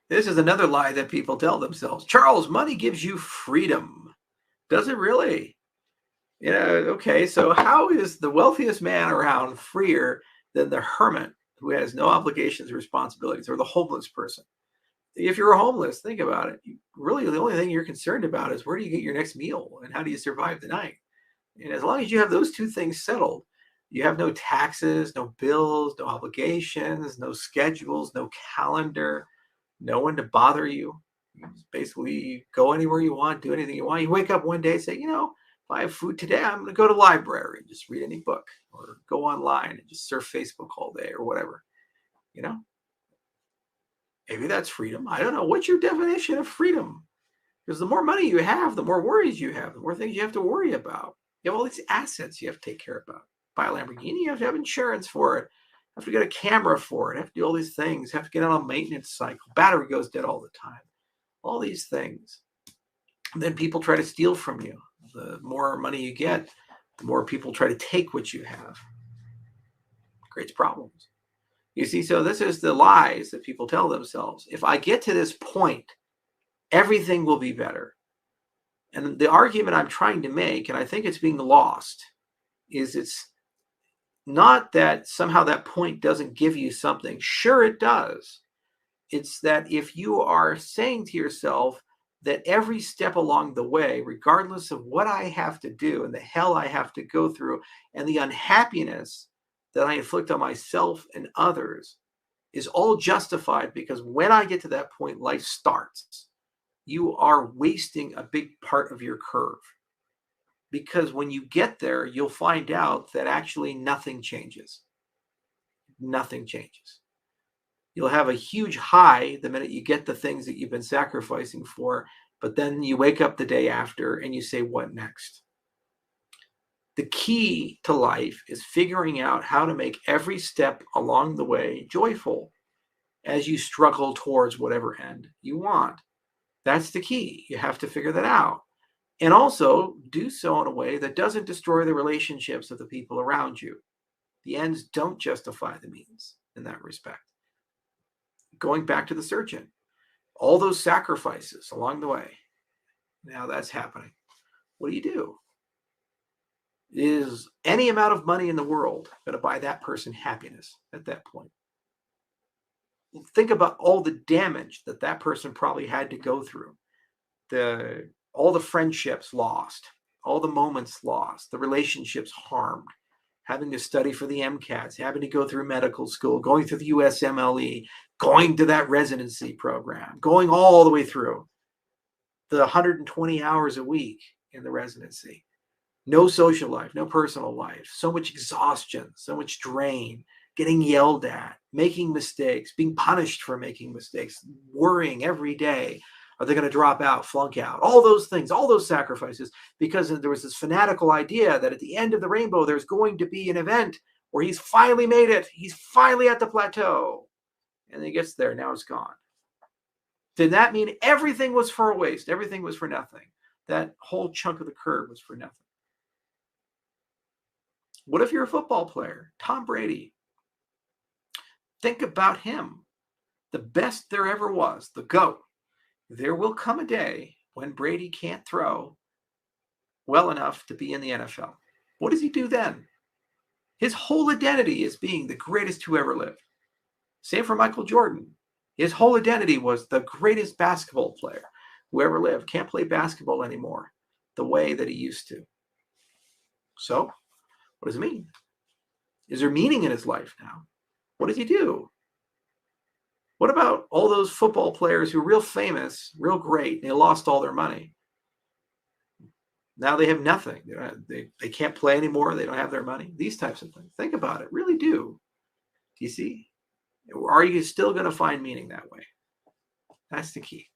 This is another lie that people tell themselves. Charles, money gives you freedom. Does it really? Okay, so how is the wealthiest man around freer than the hermit who has no obligations or responsibilities, or the homeless person? If you're homeless, think about it. Really, the only thing you're concerned about is where do you get your next meal and how do you survive the night? And as long as you have those two things settled, you have no taxes, no bills, no obligations, no schedules, no calendar, no one to bother you. You just basically go anywhere you want, do anything you want. You wake up one day and say, if I have food today, I'm going to go to the library and just read any book, or go online and just surf Facebook all day, or whatever. You know, maybe that's freedom. I don't know. What's your definition of freedom? Because the more money you have, the more worries you have, the more things you have to worry about. You have all these assets you have to take care about. Buy a Lamborghini, you have to have insurance for it. Have to get a camera for it. Have to do all these things. Have to get on a maintenance cycle. Battery goes dead all the time. All these things. And then people try to steal from you. The more money you get, the more people try to take what you have. It creates problems. You see, so this is the lies that people tell themselves. If I get to this point, everything will be better. And the argument I'm trying to make, and I think it's being lost, is it's not that somehow that point doesn't give you something. Sure, it does. It's that if you are saying to yourself that every step along the way, regardless of what I have to do and the hell I have to go through and the unhappiness that I inflict on myself and others, is all justified because when I get to that point, life starts. You are wasting a big part of your curve. Because when you get there, you'll find out that actually nothing changes. Nothing changes. You'll have a huge high the minute you get the things that you've been sacrificing for, but then you wake up the day after and you say, what next? The key to life is figuring out how to make every step along the way joyful as you struggle towards whatever end you want. That's the key. You have to figure that out. And also do so in a way that doesn't destroy the relationships of the people around you. The ends don't justify the means in that respect. Going back to the surgeon, all those sacrifices along the way, now that's happening. What do? Is any amount of money in the world going to buy that person happiness at that point? Think about all the damage that that person probably had to go through. All the friendships lost, all the moments lost, the relationships harmed, having to study for the MCATs, having to go through medical school, going through the USMLE, going to that residency program, going all the way through the 120 hours a week in the residency. No social life, no personal life, so much exhaustion, so much drain, getting yelled at, making mistakes, being punished for making mistakes, worrying every day. Are they going to drop out, flunk out? All those things, all those sacrifices, because there was this fanatical idea that at the end of the rainbow, there's going to be an event where he's finally made it. He's finally at the plateau. And he gets there. Now it's gone. Did that mean everything was for a waste? Everything was for nothing. That whole chunk of the curve was for nothing. What if you're a football player? Tom Brady. Think about him. The best there ever was, the GOAT. There will come a day when Brady can't throw well enough to be in the NFL. What does he do then? His whole identity is being the greatest who ever lived. Same for Michael Jordan. His whole identity was the greatest basketball player who ever lived. Can't play basketball anymore the way that he used to. So, what does it mean? Is there meaning in his life now? What does he do? What about all those football players who are real famous, real great, and they lost all their money? Now they have nothing. They can't play anymore. They don't have their money. These types of things. Think about it. Really do. Do you see? Are you still going to find meaning that way? That's the key.